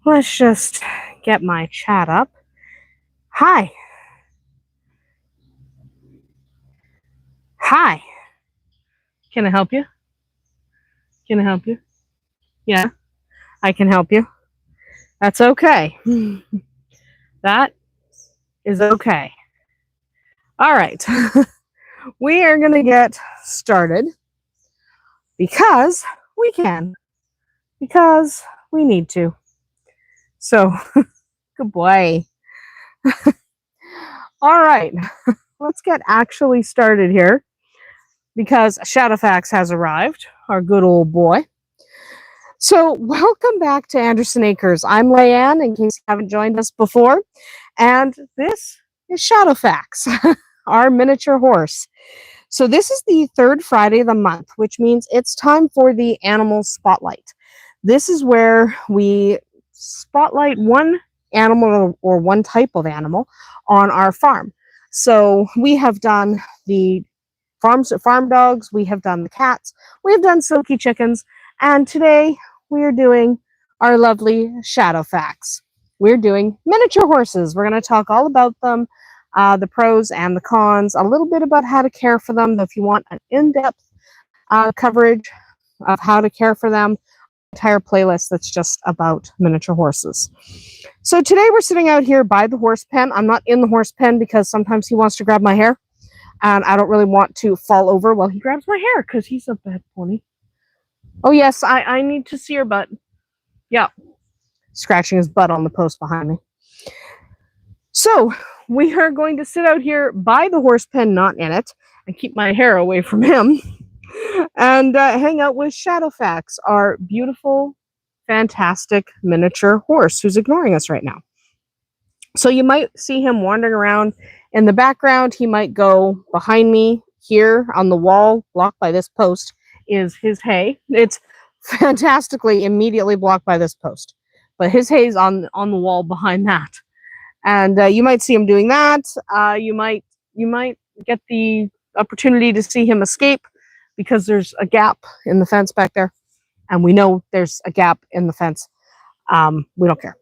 Let's just get my chat up. Hi. Hi. Can I help you? Can I help you? Yeah, I can help you. That's okay. That is okay. All right. We are going to get started because we can, because we need to. So, good boy. All right. Let's get actually started here because Shadowfax has arrived, our good old boy. So, welcome back to Andersen Acres. I'm Leanne, in case you haven't joined us before, and this is Shadowfax, our miniature horse. So, this is the third Friday of the month, which means it's time for the animal spotlight. This is where we spotlight one animal or one type of animal on our farm. So, we have done the farm dogs, we have done the cats, we have done silky chickens, and today we are doing our lovely Shadowfax. We're doing miniature horses. We're going to talk all about them, the pros and the cons, a little bit about how to care for them. If you want an in-depth coverage of how to care for them, entire playlist that's just about miniature horses. So today we're sitting out here by the horse pen. I'm not in the horse pen because sometimes he wants to grab my hair, and I don't really want to fall over while he grabs my hair because he's a bad pony. Oh, yes, I need to see your butt. Yeah. Scratching his butt on the post behind me. So, we are going to sit out here by the horse pen, not in it, and keep my hair away from him, and hang out with Shadowfax, our beautiful, fantastic miniature horse who's ignoring us right now. So, you might see him wandering around in the background. He might go behind me here on the wall, blocked by this post, is his hay. It's fantastically immediately blocked by this post, but his hay's on the wall behind that, and you might see him doing that. You might get the opportunity to see him escape because there's a gap in the fence back there, and we know there's a gap in the fence. We don't care.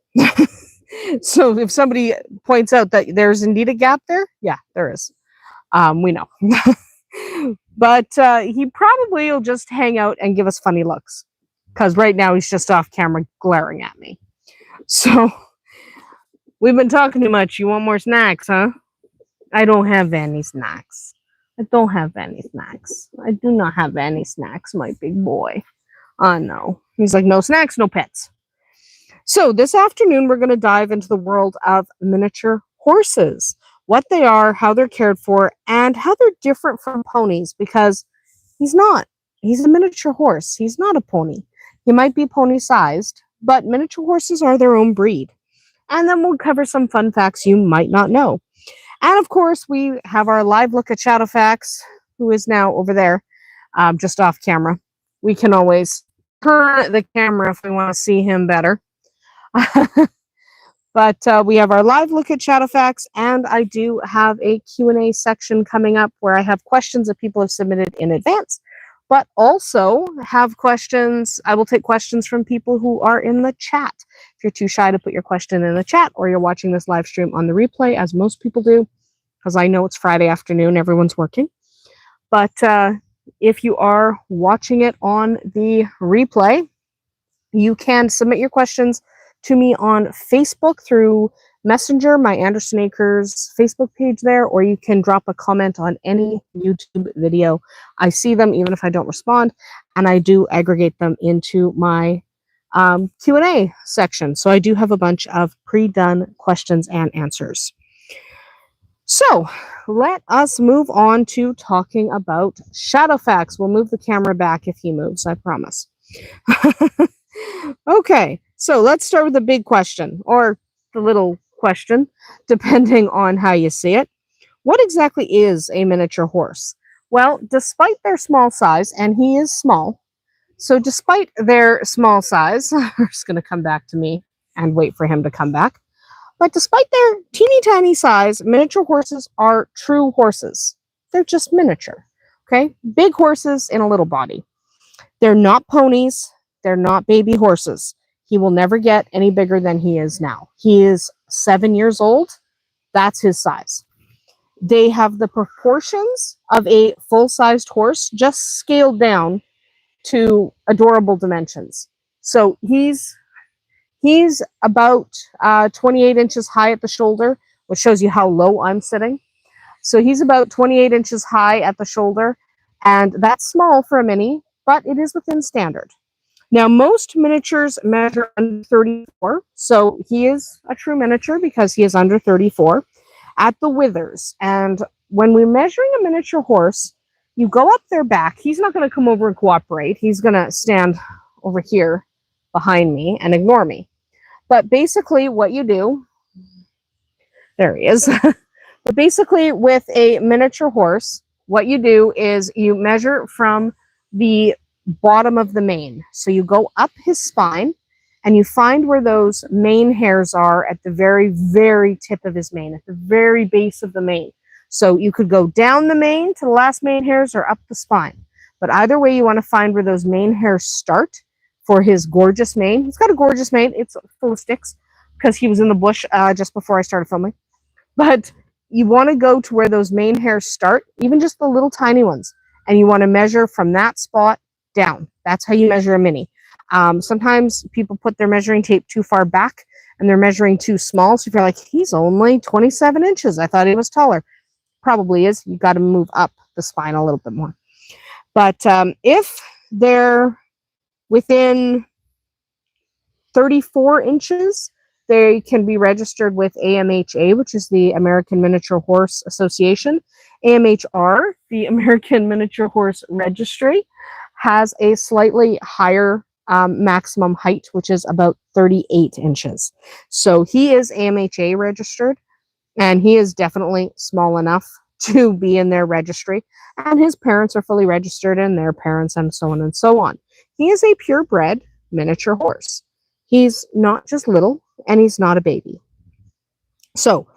So if somebody points out that there's indeed a gap there, yeah, there is. We know. But he probably will just hang out and give us funny looks because right now he's just off camera glaring at me. So we've been talking too much. You want more snacks, huh? I don't have any snacks. I don't have any snacks. I do not have any snacks, my big boy. No. He's like, no snacks, no pets. So this afternoon, we're going to dive into the world of miniature horses, what they are, how they're cared for, and how they're different from ponies, because he's not. He's a miniature horse. He's not a pony. He might be pony-sized, but miniature horses are their own breed. And then we'll cover some fun facts you might not know. And of course, we have our live look at Shadowfax, who is now over there, just off camera. We can always turn the camera if we want to see him better. But we have our live look at Shadowfax, and I do have a Q&A section coming up where I have questions that people have submitted in advance, but also have questions. I will take questions from people who are in the chat. If you're too shy to put your question in the chat, or you're watching this live stream on the replay, as most people do, because I know it's Friday afternoon, everyone's working. But if you are watching it on the replay, you can submit your questions to me on Facebook through Messenger, my Andersen Acres Facebook page there, or you can drop a comment on any YouTube video. I see them even if I don't respond, and I do aggregate them into my Q&A section. So I do have a bunch of pre-done questions and answers. So let us move on to talking about Shadowfax. We'll move the camera back if he moves, I promise. Okay, so let's start with the big question, or the little question, depending on how you see it. What exactly is a miniature horse? Well, despite their small size, and he is small, so despite their small size, we're just going to come back to me and wait for him to come back. But despite their teeny tiny size, miniature horses are true horses. They're just miniature, okay? Big horses in a little body. They're not ponies. They're not baby horses. He will never get any bigger than he is now. He is 7 years old. That's his size. They have the proportions of a full-sized horse, just scaled down to adorable dimensions. So he's about 28 inches high at the shoulder, which shows you how low I'm sitting. So he's about 28 inches high at the shoulder, and that's small for a mini, but it is within standard. Now, most miniatures measure under 34, so he is a true miniature because he is under 34 at the withers. And when we're measuring a miniature horse, you go up their back. He's not going to come over and cooperate. He's going to stand over here behind me and ignore me. But basically what you do, there he is. But basically with a miniature horse, what you do is you measure from the bottom of the mane. So you go up his spine and you find where those mane hairs are at the very, very tip of his mane, at the very base of the mane. So you could go down the mane to the last mane hairs or up the spine. But either way, you want to find where those mane hairs start for his gorgeous mane. He's got a gorgeous mane. It's full of sticks because he was in the bush just before I started filming. But you want to go to where those mane hairs start, even just the little tiny ones. And you want to measure from that spot down. That's how you measure a mini. Sometimes people put their measuring tape too far back and they're measuring too small. So if you're like, he's only 27 inches. I thought he was taller. Probably is. You got to move up the spine a little bit more. But if they're within 34 inches, they can be registered with AMHA, which is the American Miniature Horse Association. AMHR, the American Miniature Horse Registry, has a slightly higher maximum height, which is about 38 inches. So he is AMHA registered, and he is definitely small enough to be in their registry. And his parents are fully registered, and their parents, and so on and so on. He is a purebred miniature horse. He's not just little, and he's not a baby. So,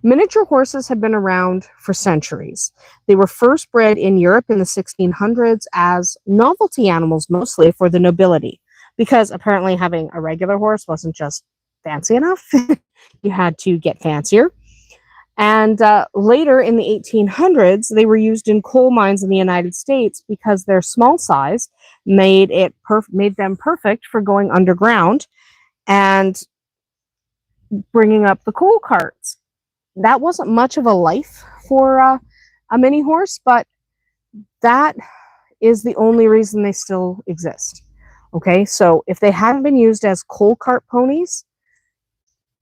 miniature horses have been around for centuries. They were first bred in Europe in the 1600s as novelty animals, mostly for the nobility, because apparently having a regular horse wasn't just fancy enough. You had to get fancier. And later in the 1800s, they were used in coal mines in the United States because their small size made them perfect for going underground and bringing up the coal carts. That wasn't much of a life for a mini horse, but that is the only reason they still exist. Okay, so if they hadn't been used as coal cart ponies,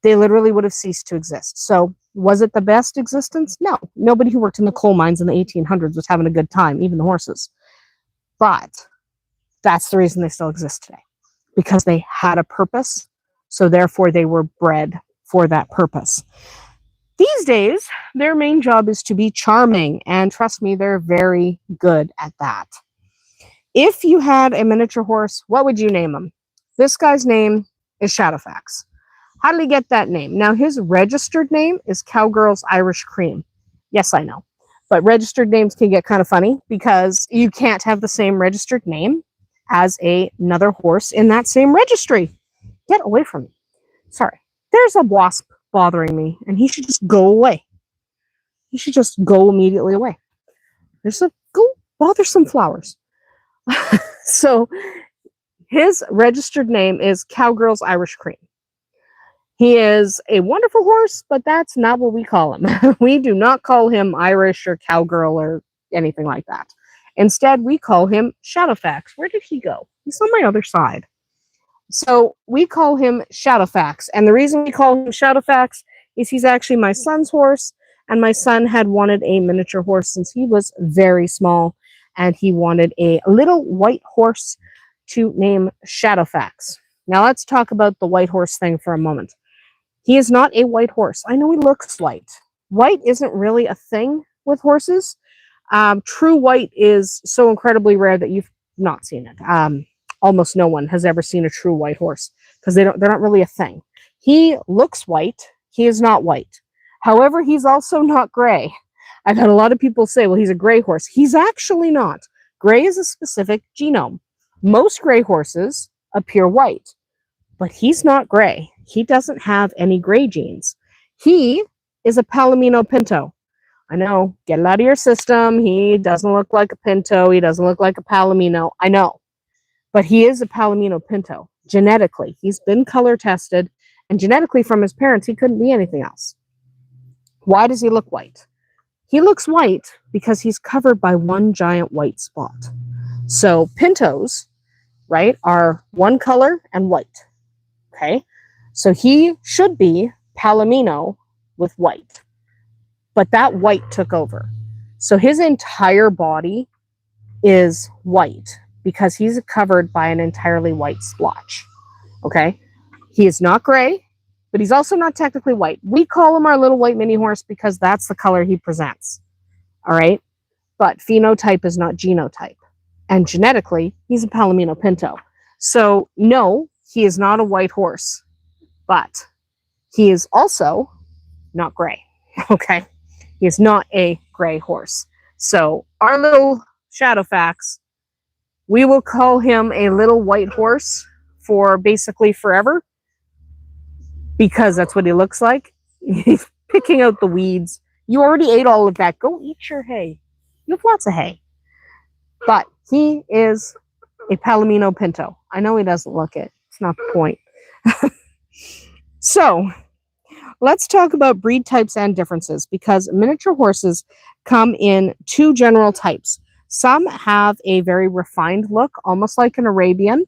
they literally would have ceased to exist. So was it the best existence? No. Nobody who worked in the coal mines in the 1800s was having a good time, even the horses. But that's the reason they still exist today, because they had a purpose. So therefore, they were bred for that purpose. These days, their main job is to be charming. And trust me, they're very good at that. If you had a miniature horse, what would you name him? This guy's name is Shadowfax. How did he get that name? Now, his registered name is Cowgirl's Irish Cream. Yes, I know. But registered names can get kind of funny because you can't have the same registered name as another horse in that same registry. Get away from me. Sorry. There's a wasp bothering me, and he should just go away. He should just go immediately away. Go bother some flowers. So, his registered name is Cowgirl's Irish Cream. He is a wonderful horse, but that's not what we call him. We do not call him Irish or Cowgirl or anything like that. Instead, we call him Shadowfax. Where did he go? He's on my other side. So we call him Shadowfax. And the reason we call him Shadowfax is he's actually my son's horse. And my son had wanted a miniature horse since he was very small. And he wanted a little white horse to name Shadowfax. Now let's talk about the white horse thing for a moment. He is not a white horse. I know he looks white. White isn't really a thing with horses. True white is so incredibly rare that you've not seen it. Almost no one has ever seen a true white horse because they're not really a thing. He looks white. He is not white. However, he's also not gray. I've had a lot of people say, well, he's a gray horse. He's actually not. Gray is a specific genome. Most gray horses appear white. but he's not gray. He doesn't have any gray genes. He is a Palomino Pinto. I know, get it out of your system. He doesn't look like a Pinto. He doesn't look like a Palomino. I know, but he is a Palomino Pinto. Genetically, he's been color tested, and genetically from his parents, he couldn't be anything else. Why does he look white? He looks white because he's covered by one giant white spot. So Pintos, right, are one color and white. Okay, so he should be Palomino with white, but that white took over. So his entire body is white because he's covered by an entirely white splotch. Okay, he is not gray, but he's also not technically white. We call him our little white mini horse because that's the color he presents. All right, but phenotype is not genotype, and genetically, he's a Palomino Pinto. So no, he is not a white horse, but he is also not gray. Okay, he is not a gray horse. So our little Shadowfax, we will call him a little white horse for basically forever, because that's what he looks like. He's picking out the weeds. You already ate all of that. Go eat your hay. You have lots of hay. But he is a Palomino Pinto. I know he doesn't look it. It's not the point. So let's talk about breed types and differences, because miniature horses come in two general types. Some have a very refined look, almost like an Arabian.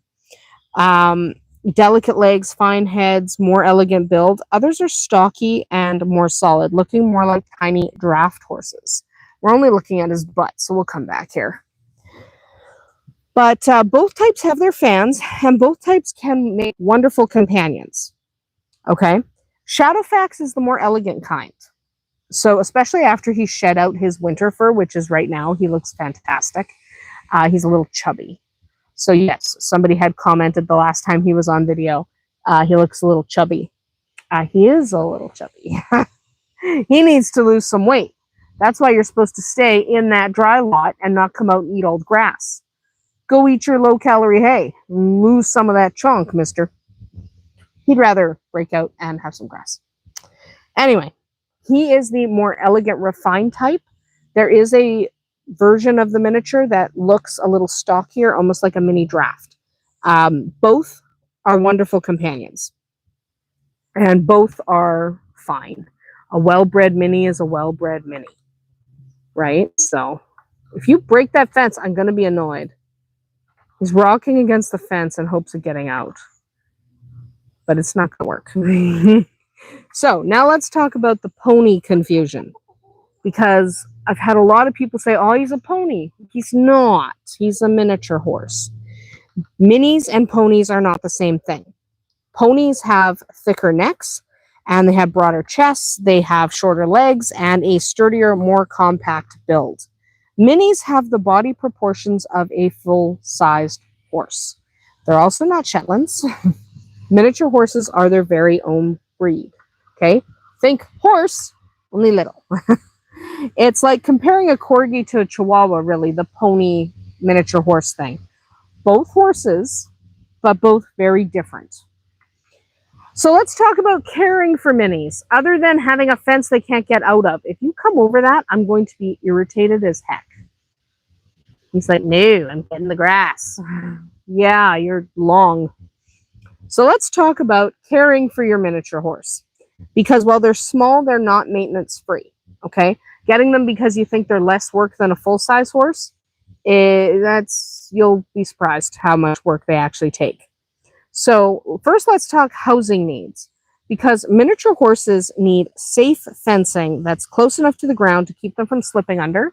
Delicate legs, fine heads, more elegant build. Others are stocky and more solid, looking more like tiny draft horses. We're only looking at his butt, so we'll come back here. But both types have their fans, and both types can make wonderful companions. Okay? Shadowfax is the more elegant kind. So especially after he shed out his winter fur, which is right now, he looks fantastic. He's a little chubby. So yes, somebody had commented the last time he was on video, he looks a little chubby. He is a little chubby. He needs to lose some weight. That's why you're supposed to stay in that dry lot and not come out and eat old grass. Go eat your low-calorie hay. Lose some of that chunk, mister. He'd rather break out and have some grass. Anyway, he is the more elegant, refined type. There is a version of the miniature that looks a little stockier, almost like a mini draft. Both are wonderful companions, and both are fine. A well-bred mini is a well-bred mini, right? So if you break that fence, I'm going to be annoyed. He's rocking against the fence in hopes of getting out, but it's not going to work. So now let's talk about the pony confusion, because I've had a lot of people say, oh, he's a pony. He's not. He's a miniature horse. Minis and ponies are not the same thing. Ponies have thicker necks, and they have broader chests. They have shorter legs and a sturdier, more compact build. Minis have the body proportions of a full-sized horse. They're also not Shetlands. Miniature horses are their very own breed. Okay? Think horse, only little. It's like comparing a corgi to a chihuahua, really, the pony miniature horse thing. Both horses, but both very different. So let's talk about caring for minis, other than having a fence they can't get out of. If you come over that, I'm going to be irritated as heck. He's like, no, I'm getting the grass. Yeah, you're long. So let's talk about caring for your miniature horse. Because while they're small, they're not maintenance free. Okay? Getting them because you think they're less work than a full-size horse, you'll be surprised how much work they actually take. So first, let's talk housing needs, because miniature horses need safe fencing that's close enough to the ground to keep them from slipping under,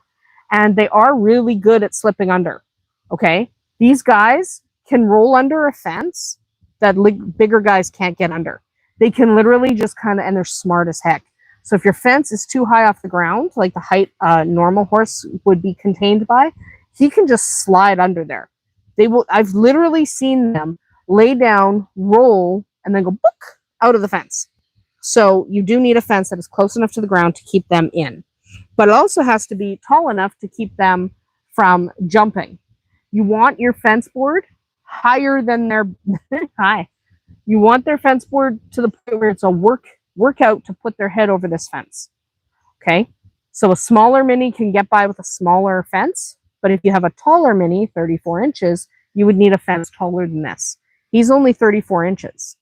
and they are really good at slipping under. Okay? These guys can roll under a fence that bigger guys can't get under. They can literally just kind of, and they're smart as heck. So if your fence is too high off the ground, like the height a normal horse would be contained by, he can just slide under there. I've literally seen them lay down, roll, and then go book out of the fence. So you do need a fence that is close enough to the ground to keep them in. But it also has to be tall enough to keep them from jumping. You want your fence board higher than their You want their fence board to the point where it's a workout to put their head over this fence. Okay? So a smaller mini can get by with a smaller fence, but if you have a taller mini, 34 inches, you would need a fence taller than this. He's only 34 inches.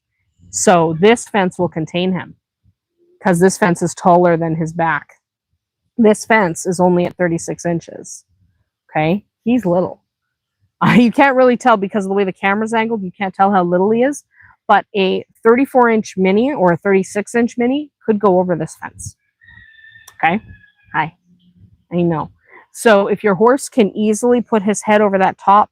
So this fence will contain him because this fence is taller than his back. This fence is only at 36 inches. Okay? He's little. You can't really tell because of the way the camera's angled. You can't tell how little he is. But a 34-inch mini or a 36-inch mini could go over this fence. Okay? Hi. I know. So if your horse can easily put his head over that top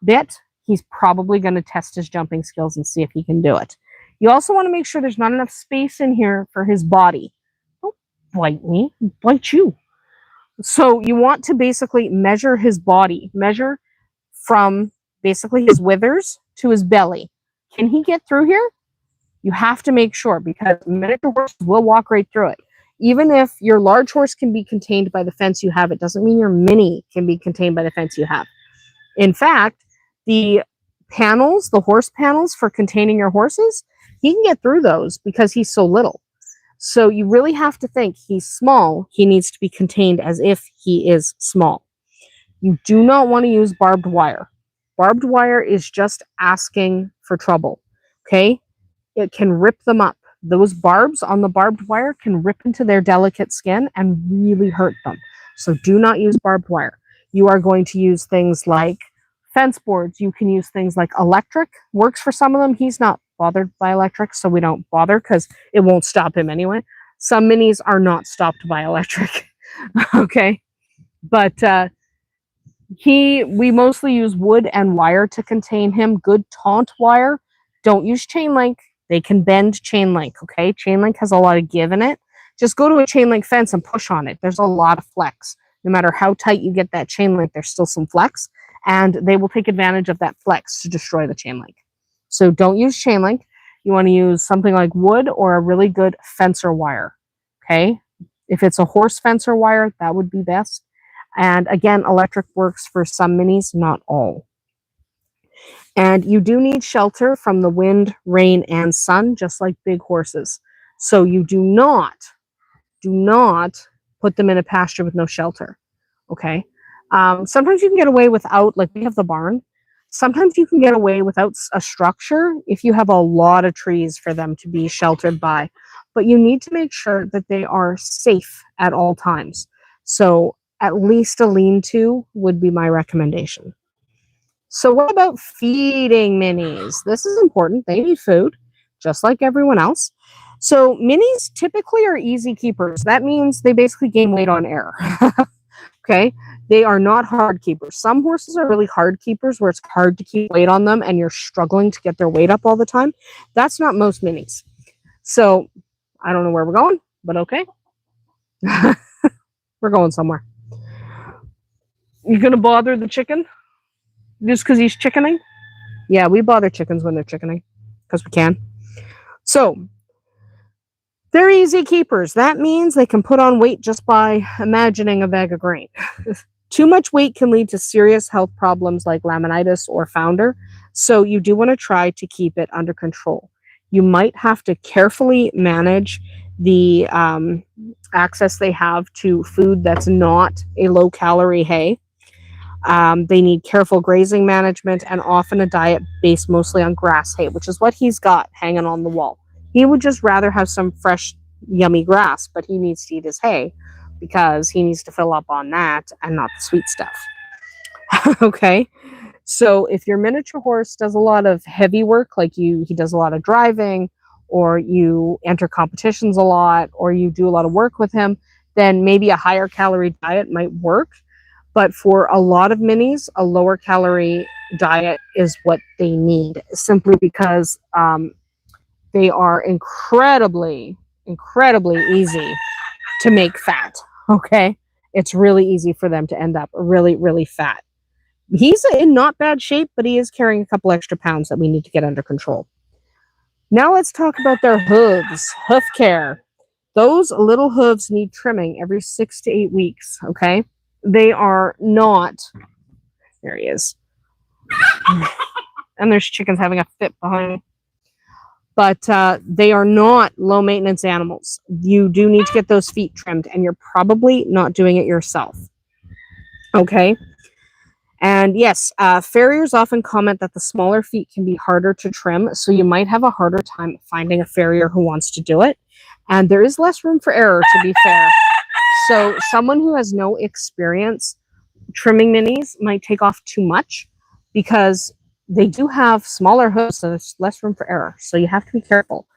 bit, he's probably going to test his jumping skills and see if he can do it. You also want to make sure there's not enough space in here for his body. Don't bite me. I'll bite you. So you want to basically measure his body. Measure from basically his withers to his belly. Can he get through here? You have to make sure because miniature horses will walk right through it. Even if your large horse can be contained by the fence you have, it doesn't mean your mini can be contained by the fence you have. In fact, the panels, the horse panels for containing your horses, he can get through those because he's so little. So you really have to think he's small. He needs to be contained as if he is small. You do not want to use barbed wire. Barbed wire is just asking for trouble. Okay? It can rip them up. Those barbs on the barbed wire can rip into their delicate skin and really hurt them. So do not use barbed wire. You are going to use things like fence boards. You can use things like electric. Works for some of them. He's not bothered by electric, so we don't bother because it won't stop him anyway. Some minis are not stopped by electric. Okay? But we mostly use wood and wire to contain him. Good taunt wire. Don't use chain link. They can bend chain link, okay? Chain link has a lot of give in it. Just go to a chain link fence and push on it. There's a lot of flex. No matter how tight you get that chain link, there's still some flex, and they will take advantage of that flex to destroy the chain link. So don't use chain link. You want to use something like wood or a really good fencer wire, okay? If it's a horse fencer wire, that would be best. And again, electric works for some minis, not all. And you do need shelter from the wind, rain, and sun, just like big horses. So you do not put them in a pasture with no shelter, okay? Sometimes you can get away without, like we have the barn. Sometimes you can get away without a structure if you have a lot of trees for them to be sheltered by. But you need to make sure that they are safe at all times. So at least a lean-to would be my recommendation. So what about feeding minis? This is important. They need food, just like everyone else. So minis typically are easy keepers. That means they basically gain weight on air. Okay? They are not hard keepers. Some horses are really hard keepers where it's hard to keep weight on them and you're struggling to get their weight up all the time. That's not most minis. So I don't know where we're going, but okay. We're going somewhere. You gonna bother the chicken? Just because he's chickening? Yeah, we bother chickens when they're chickening because we can. So they're easy keepers. That means they can put on weight just by imagining a bag of grain. Too much weight can lead to serious health problems like laminitis or founder. So you do want to try to keep it under control. You might have to carefully manage the access they have to food that's not a low-calorie hay. They need careful grazing management and often a diet based mostly on grass hay, which is what he's got hanging on the wall. He would just rather have some fresh, yummy grass, but he needs to eat his hay because he needs to fill up on that and not the sweet stuff. Okay? So if your miniature horse does a lot of heavy work, like he does a lot of driving, or you enter competitions a lot, or you do a lot of work with him, then maybe a higher calorie diet might work. But for a lot of minis, a lower calorie diet is what they need, simply because they are incredibly easy to make fat, okay? It's really easy for them to end up really, really fat. He's in not bad shape, but he is carrying a couple extra pounds that we need to get under control. Now let's talk about their hooves, hoof care. Those little hooves need trimming every 6 to 8 weeks, okay? They are not, there he is. And there's chickens having a fit behind me. but they are not low maintenance animals. You do need to get those feet trimmed, and you're probably not doing it yourself. Okay. And yes, farriers often comment that the smaller feet can be harder to trim, so you might have a harder time finding a farrier who wants to do it. And there is less room for error, to be fair. So someone who has no experience trimming minis might take off too much because they do have smaller hooves, so there's less room for error. So you have to be careful.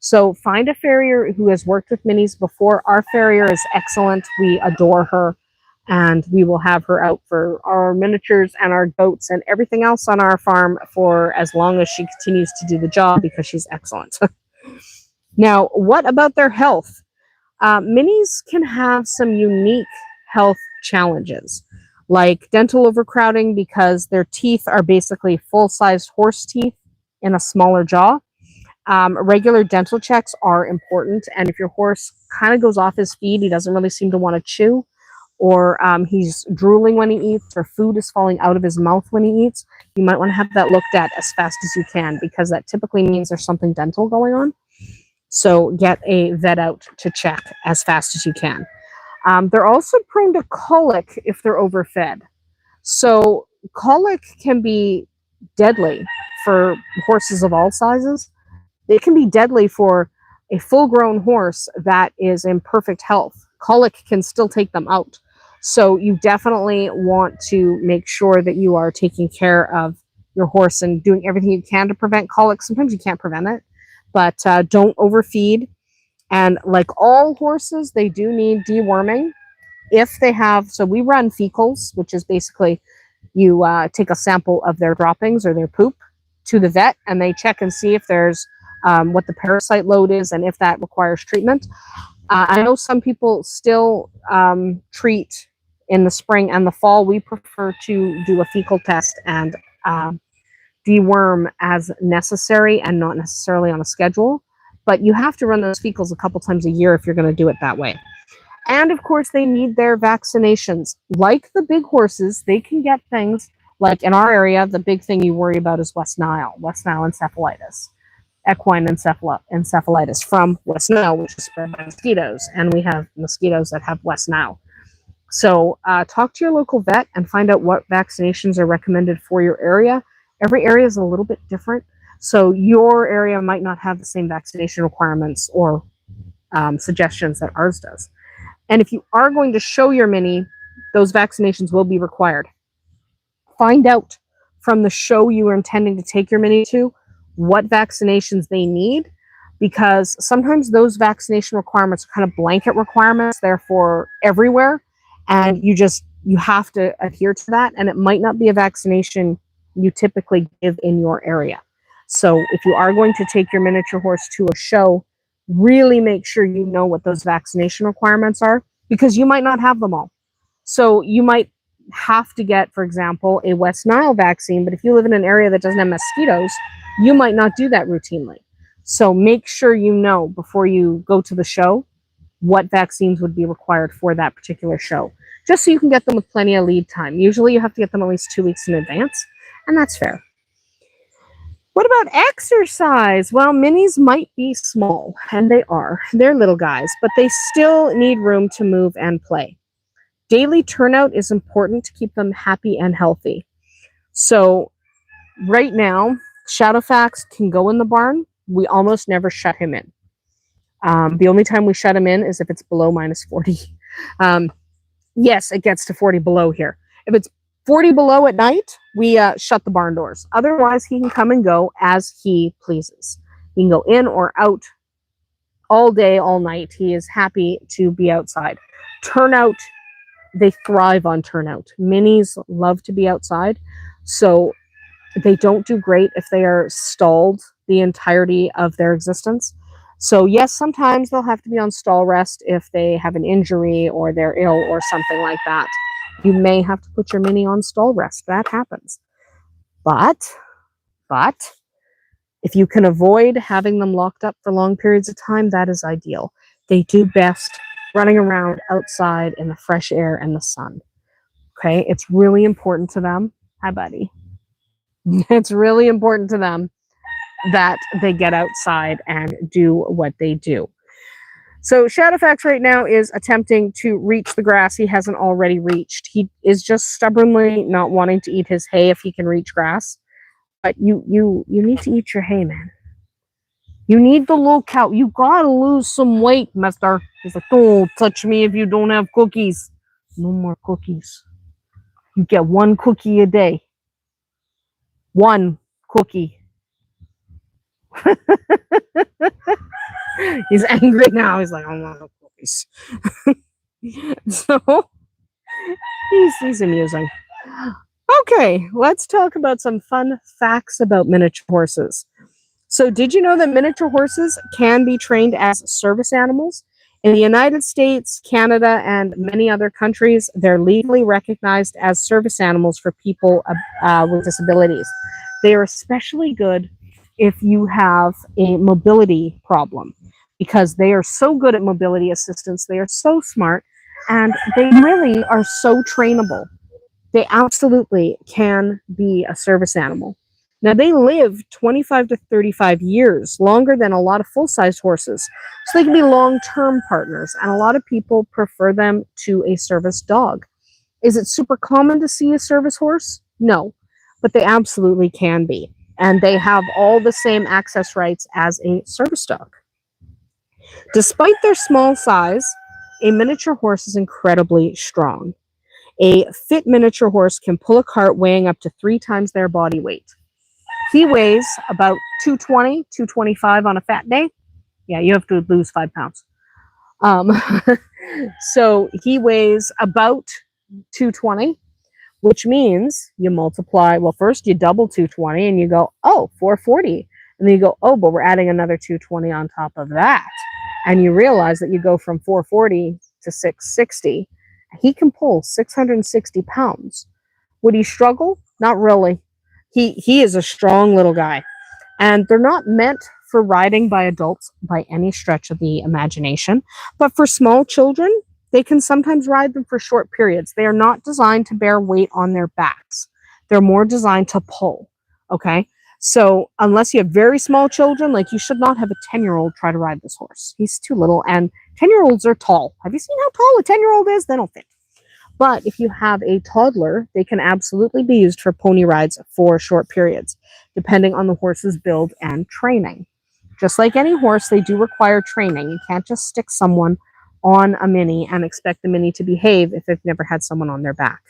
So find a farrier who has worked with minis before. Our farrier is excellent. We adore her, and we will have her out for our miniatures and our goats and everything else on our farm for as long as she continues to do the job, because she's excellent. Now, what about their health? Minis can have some unique health challenges, like dental overcrowding, because their teeth are basically full-sized horse teeth in a smaller jaw. Regular dental checks are important, and if your horse kind of goes off his feed, he doesn't really seem to want to chew, or he's drooling when he eats, or food is falling out of his mouth when he eats, you might want to have that looked at as fast as you can, because that typically means there's something dental going on. So get a vet out to check as fast as you can. They're also prone to colic if they're overfed. So colic can be deadly for horses of all sizes. It can be deadly for a full-grown horse that is in perfect health. Colic can still take them out. So you definitely want to make sure that you are taking care of your horse and doing everything you can to prevent colic. Sometimes you can't prevent it, but don't overfeed. And like all horses, they do need deworming. If they have, so we run fecals, which is basically you take a sample of their droppings or their poop to the vet, and they check and see if there's what the parasite load is and if that requires treatment. I know some people still treat in the spring and the fall. We prefer to do a fecal test and deworm as necessary and not necessarily on a schedule. But you have to run those fecals a couple times a year if you're going to do it that way. And of course, they need their vaccinations. Like the big horses, they can get things like in our area, the big thing you worry about is West Nile encephalitis, equine encephalitis from West Nile, which is spread by mosquitoes. And we have mosquitoes that have West Nile. So talk to your local vet and find out what vaccinations are recommended for your area. Every area is a little bit different. So your area might not have the same vaccination requirements or suggestions that ours does. And if you are going to show your mini, those vaccinations will be required. Find out from the show you are intending to take your mini to what vaccinations they need, because sometimes those vaccination requirements are kind of blanket requirements. They're for everywhere, and you have to adhere to that, and it might not be a vaccination you typically give in your area. So if you are going to take your miniature horse to a show, really make sure you know what those vaccination requirements are, because you might not have them all. So you might have to get, for example, a West Nile vaccine, but if you live in an area that doesn't have mosquitoes, you might not do that routinely. So make sure you know before you go to the show what vaccines would be required for that particular show, just so you can get them with plenty of lead time. Usually you have to get them at least 2 weeks in advance, and that's fair. What about exercise? Well, minis might be small, and they are. They're little guys, but they still need room to move and play. Daily turnout is important to keep them happy and healthy. So right now, Shadowfax can go in the barn. We almost never shut him in. The only time we shut him in is if it's below -40. Yes, it gets to 40 below here. If it's 40 below at night, we shut the barn doors. Otherwise, he can come and go as he pleases. He can go in or out all day, all night. He is happy to be outside. Turnout, they thrive on turnout. Minis love to be outside, so they don't do great if they are stalled the entirety of their existence. So yes, sometimes they'll have to be on stall rest if they have an injury or they're ill or something like that. You may have to put your mini on stall rest. That happens. But if you can avoid having them locked up for long periods of time, that is ideal. They do best running around outside in the fresh air and the sun. Okay, it's really important to them. Hi, buddy. It's really important to them that they get outside and do what they do. So Shadowfax right now is attempting to reach the grass he hasn't already reached. He is just stubbornly not wanting to eat his hay if he can reach grass. But you need to eat your hay, man. You need the low cow. You gotta lose some weight, mister. He's like, don't touch me if you don't have cookies. No more cookies. You get one cookie a day. One cookie. He's angry now. He's like, I want no cookies. So he's amusing. Okay, let's talk about some fun facts about miniature horses. So did you know that miniature horses can be trained as service animals? In the United States, Canada, and many other countries, they're legally recognized as service animals for people with disabilities. They are especially good if you have a mobility problem, because they are so good at mobility assistance. They are so smart, and they really are so trainable. They absolutely can be a service animal. Now, they live 25 to 35 years, longer than a lot of full-sized horses. So they can be long-term partners, and a lot of people prefer them to a service dog. Is it super common to see a service horse? No, but they absolutely can be. And they have all the same access rights as a service dog. Despite their small size, a miniature horse is incredibly strong. A fit miniature horse can pull a cart weighing up to 3 times their body weight. He weighs about 220, 225 on a fat day. Yeah, you have to lose 5 pounds. So he weighs about 220, which means you multiply. Well, first you double 220 and you go, oh, 440. And then you go, oh, but we're adding another 220 on top of that. And you realize that you go from 440 to 660. He can pull 660 pounds. Would he struggle? Not really. He is a strong little guy. And they're not meant for riding by adults by any stretch of the imagination. But for small children, they can sometimes ride them for short periods. They are not designed to bear weight on their backs. They're more designed to pull. Okay? So unless you have very small children, like you should not have a 10-year-old try to ride this horse. He's too little. And 10-year-olds are tall. Have you seen how tall a 10-year-old is? They don't fit. But if you have a toddler, they can absolutely be used for pony rides for short periods, depending on the horse's build and training. Just like any horse, they do require training. You can't just stick someone on a mini and expect the mini to behave if they've never had someone on their back.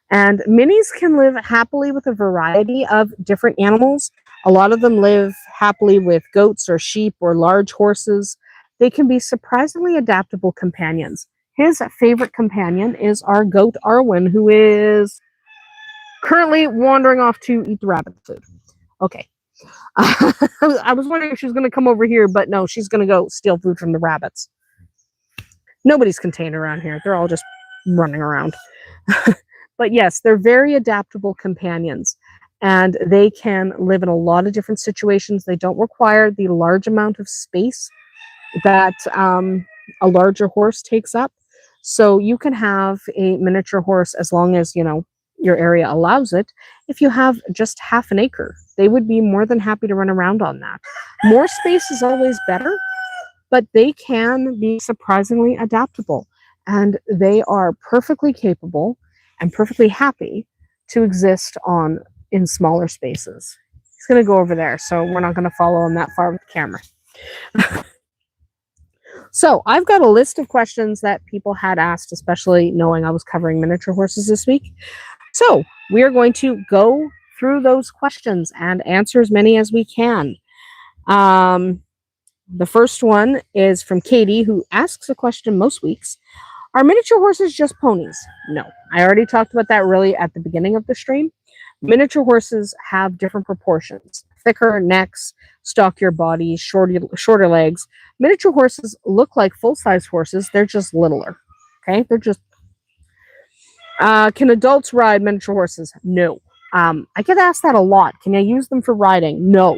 And minis can live happily with a variety of different animals. A lot of them live happily with goats or sheep or large horses. They can be surprisingly adaptable companions. His favorite companion is our goat, Arwen, who is currently wandering off to eat the rabbit food. Okay. I was wondering if she was going to come over here, but no, she's going to go steal food from the rabbits. Nobody's contained around here. They're all just running around. But yes, they're very adaptable companions, and they can live in a lot of different situations. They don't require the large amount of space that a larger horse takes up. So you can have a miniature horse as long as, your area allows it. If you have just half an acre, they would be more than happy to run around on that. More space is always better, but they can be surprisingly adaptable, and they are perfectly capable and perfectly happy to exist in smaller spaces. He's going to go over there, so we're not going to follow him that far with the camera. So I've got a list of questions that people had asked, especially knowing I was covering miniature horses this week. So we are going to go through those questions and answer as many as we can. The first one is from Katie, who asks a question most weeks. Are miniature horses just ponies? No. I already talked about that really at the beginning of the stream. Miniature horses have different proportions. Thicker necks, stockier bodies, shorter legs. Miniature horses look like full-size horses. They're just littler. Okay? They're just... can adults ride miniature horses? No. I get asked that a lot. Can I use them for riding? No.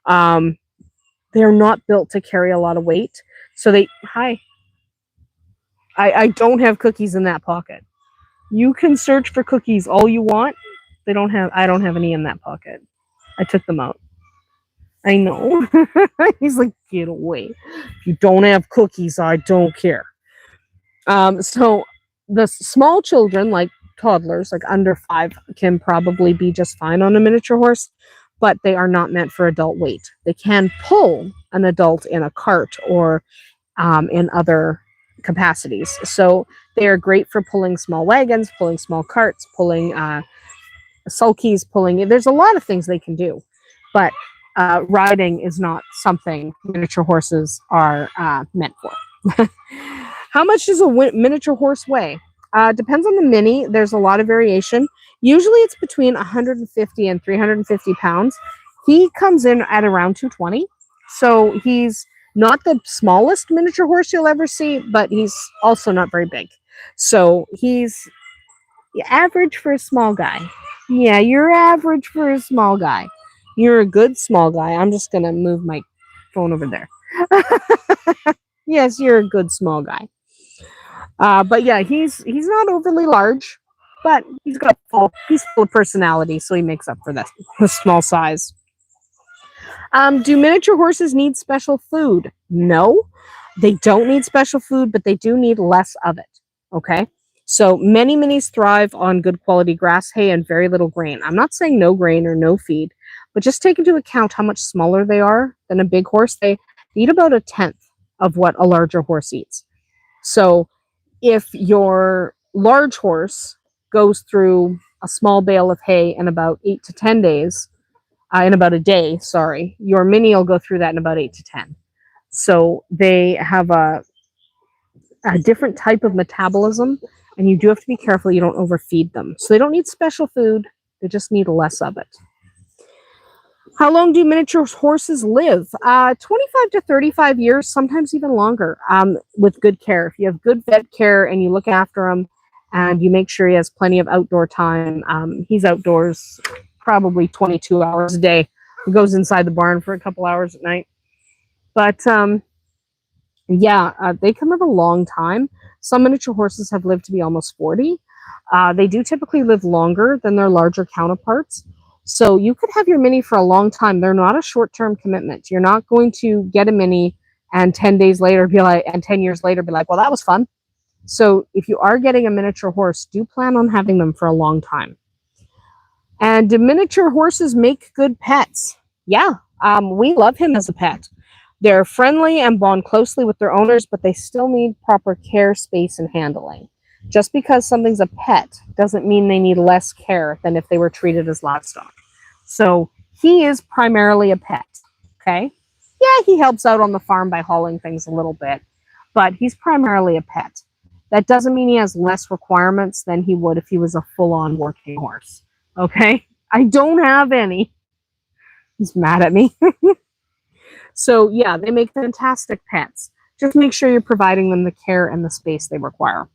They're not built to carry a lot of weight. So they... Hi. I don't have cookies in that pocket. You can search for cookies all you want. I don't have any in that pocket. I took them out. I know. He's like, get away. If you don't have cookies, I don't care. So the small children, like toddlers, like under 5, can probably be just fine on a miniature horse, but they are not meant for adult weight. They can pull an adult in a cart or in other capacities. So they are great for pulling small wagons, pulling small carts, pulling sulkies, pulling. There's a lot of things they can do, but riding is not something miniature horses are meant for. How much does a miniature horse weigh? Depends on the mini. There's a lot of variation. Usually it's between 150 and 350 pounds. He comes in at around 220. So he's not the smallest miniature horse you'll ever see, but he's also not very big. So he's average for a small guy. Yeah, you're average for a small guy. You're a good small guy. I'm just going to move my phone over there. Yes, you're a good small guy. But yeah, he's not overly large, but he's full of personality, so he makes up for the small size. Do miniature horses need special food? No, they don't need special food, but they do need less of it. Okay, so many minis thrive on good quality grass, hay, and very little grain. I'm not saying no grain or no feed, but just take into account how much smaller they are than a big horse. They eat about 1/10 of what a larger horse eats. So if your large horse goes through a small bale of hay in about 8 to 10 days, in about a day, sorry, your mini will go through that in about 8 to 10. So they have a different type of metabolism, and you do have to be careful you don't overfeed them. So they don't need special food, they just need less of it. How long do miniature horses live? 25 to 35 years, sometimes even longer, with good care. If you have good vet care and you look after him and you make sure he has plenty of outdoor time, he's outdoors probably 22 hours a day. He goes inside the barn for a couple hours at night. But yeah, they can live a long time. Some miniature horses have lived to be almost 40. They do typically live longer than their larger counterparts. So you could have your mini for a long time. They're not a short-term commitment. You're not going to get a mini and 10 days later be like, and 10 years later be like, well, that was fun. So if you are getting a miniature horse, do plan on having them for a long time. And do miniature horses make good pets? Yeah, we love him as a pet. They're friendly and bond closely with their owners, but they still need proper care, space, and handling. Just because something's a pet doesn't mean they need less care than if they were treated as livestock. So he is primarily a pet, okay? Yeah, he helps out on the farm by hauling things a little bit, but he's primarily a pet. That doesn't mean he has less requirements than he would if he was a full-on working horse, okay? I don't have any. He's mad at me. So yeah, they make fantastic pets. Just make sure you're providing them the care and the space they require.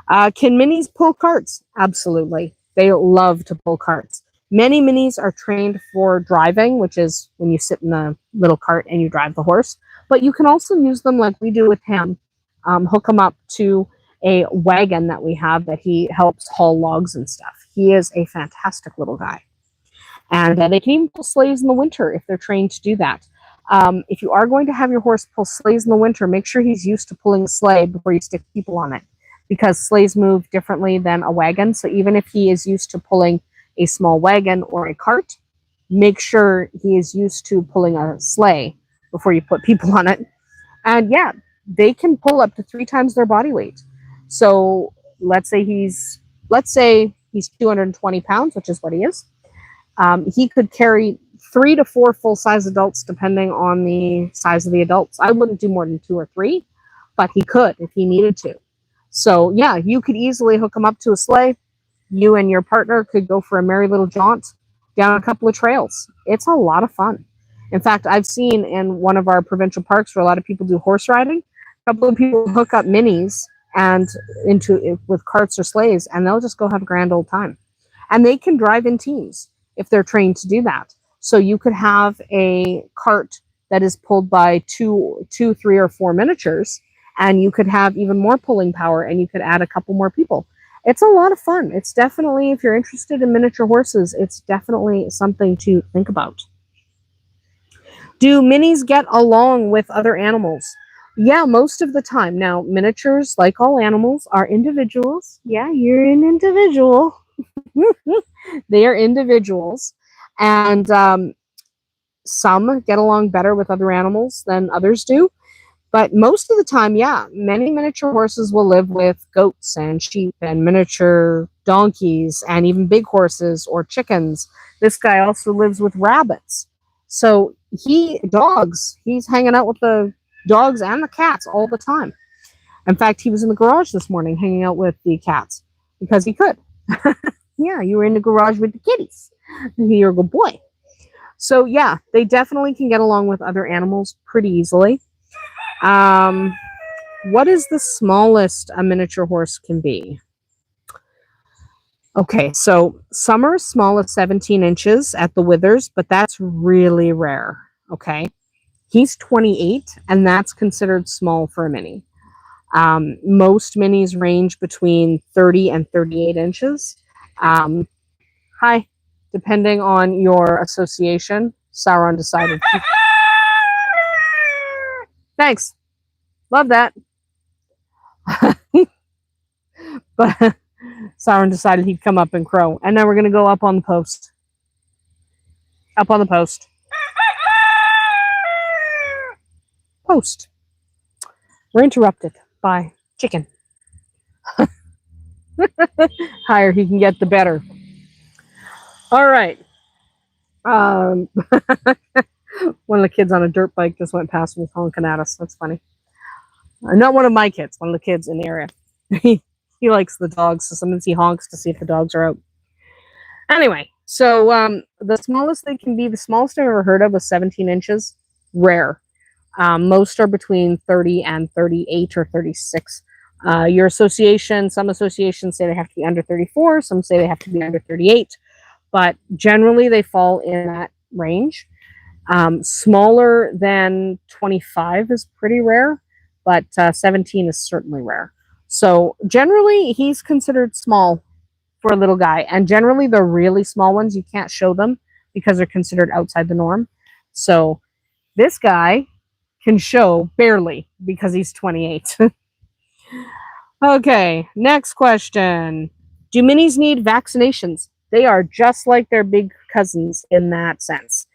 Can minis pull carts? Absolutely. They love to pull carts. Many minis are trained for driving, which is when you sit in the little cart and you drive the horse. But you can also use them like we do with him. Hook him up to a wagon that we have that he helps haul logs and stuff. He is a fantastic little guy. And they can even pull sleighs in the winter if they're trained to do that. If you are going to have your horse pull sleighs in the winter, make sure he's used to pulling a sleigh before you stick people on it, because sleighs move differently than a wagon. So even if he is used to pulling a small wagon or a cart, make sure he is used to pulling a sleigh before you put people on it. And yeah, they can pull up to 3 times their body weight. So let's say he's 220 pounds, which is what he is. He could carry 3 to 4 full-size adults, depending on the size of the adults. I wouldn't do more than 2 or 3, but he could if he needed to. So yeah, you could easily hook him up to a sleigh. You and your partner could go for a merry little jaunt down a couple of trails. It's a lot of fun. In fact, I've seen in one of our provincial parks where a lot of people do horse riding, a couple of people hook up minis and with carts or sleighs, and they'll just go have a grand old time. And they can drive in teams if they're trained to do that. So you could have a cart that is pulled by two, 3, or 4 miniatures, and you could have even more pulling power, and you could add a couple more people. It's a lot of fun. It's definitely, if you're interested in miniature horses, it's definitely something to think about. Do minis get along with other animals? Yeah, most of the time. Now, miniatures, like all animals, are individuals. Yeah, you're an individual. They are individuals. And some get along better with other animals than others do. But most of the time, yeah, many miniature horses will live with goats and sheep and miniature donkeys and even big horses or chickens. This guy also lives with rabbits. So he's hanging out with the dogs and the cats all the time. In fact, he was in the garage this morning hanging out with the cats because he could. Yeah, you were in the garage with the kitties. You're a good boy. So yeah, they definitely can get along with other animals pretty easily. What is the smallest a miniature horse can be? Okay, so some are as small as 17 inches at the withers, but that's really rare. Okay, he's 28, and that's considered small for a mini. Most minis range between 30 and 38 inches. Hi, depending on your association, sour undecided. Thanks. Love that. But Sauron decided he'd come up and crow. And now we're going to go up on the post. Up on the post. Post. We're interrupted by chicken. Higher he can get, the better. All right. One of the kids on a dirt bike just went past and was honking at us. That's funny. Not one of my kids, one of the kids in the area. He likes the dogs, so sometimes he honks to see if the dogs are out. Anyway, so the smallest they can be, the smallest I've ever heard of was 17 inches. Rare. Most are between 30 and 38 or 36. Your association, some associations say they have to be under 34, some say they have to be under 38, but generally they fall in that range. Smaller than 25 is pretty rare, but 17 is certainly rare. So generally he's considered small for a little guy, and generally the really small ones you can't show them because they're considered outside the norm. So this guy can show barely because he's 28. Okay, next question. Do minis need vaccinations? They are just like their big cousins in that sense.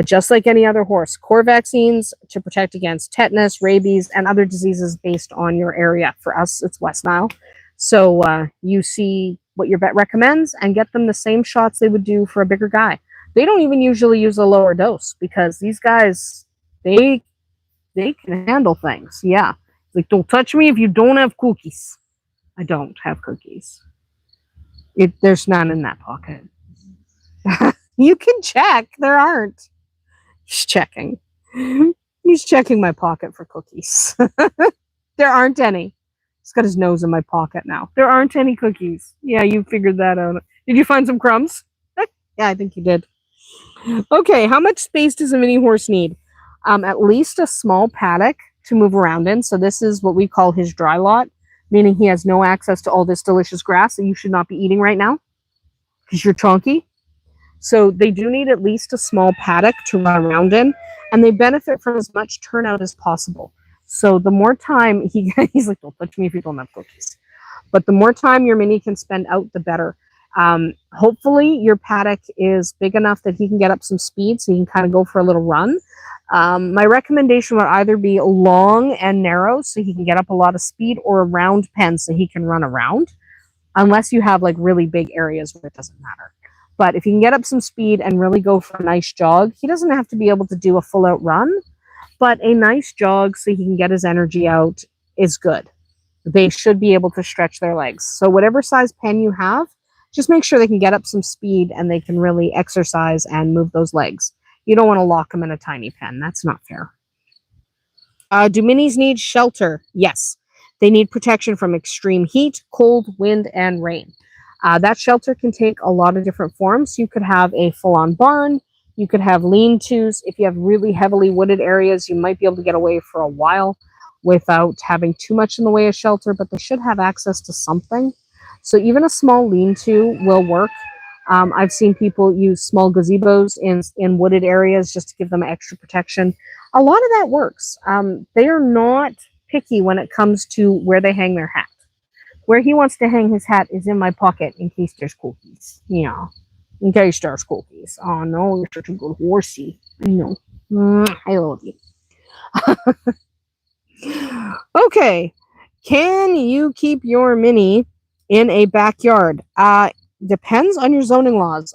Just like any other horse, core vaccines to protect against tetanus, rabies, and other diseases based on your area. For us, it's West Nile. So you see what your vet recommends and get them the same shots they would do for a bigger guy. They don't even usually use a lower dose because these guys, they can handle things. Yeah. Like, don't touch me if you don't have cookies. I don't have cookies. There's none in that pocket. You can check. There aren't. He's checking. He's checking my pocket for cookies. There aren't any. He's got his nose in my pocket now. There aren't any cookies. Yeah, you figured that out. Did you find some crumbs? Yeah, I think you did. Okay, how much space does a mini horse need? At least a small paddock to move around in. So this is what we call his dry lot, meaning he has no access to all this delicious grass that you should not be eating right now because you're chunky. So they do need at least a small paddock to run around in, and they benefit from as much turnout as possible. So the more time he's like, don't touch me if you don't have cookies. But the more time your mini can spend out, the better. Hopefully your paddock is big enough that he can get up some speed so he can kind of go for a little run. My recommendation would either be long and narrow so he can get up a lot of speed, or a round pen so he can run around, unless you have like really big areas where it doesn't matter. But if he can get up some speed and really go for a nice jog, he doesn't have to be able to do a full out run, but a nice jog so he can get his energy out is good. They should be able to stretch their legs. So whatever size pen you have, just make sure they can get up some speed and they can really exercise and move those legs. You don't want to lock them in a tiny pen. That's not fair. Do minis need shelter? Yes. They need protection from extreme heat, cold, wind, and rain. That shelter can take a lot of different forms. You could have a full-on barn. You could have lean-tos. If you have really heavily wooded areas, you might be able to get away for a while without having too much in the way of shelter, but they should have access to something. So even a small lean-to will work. I've seen people use small gazebos in wooded areas just to give them extra protection. A lot of that works. They are not picky when it comes to where they hang their hat. Where he wants to hang his hat is in my pocket in case there's cookies. Yeah, in case there's cookies. Oh no, you're such a good horsey. I know. I love you. Okay. Can you keep your mini in a backyard? Depends on your zoning laws.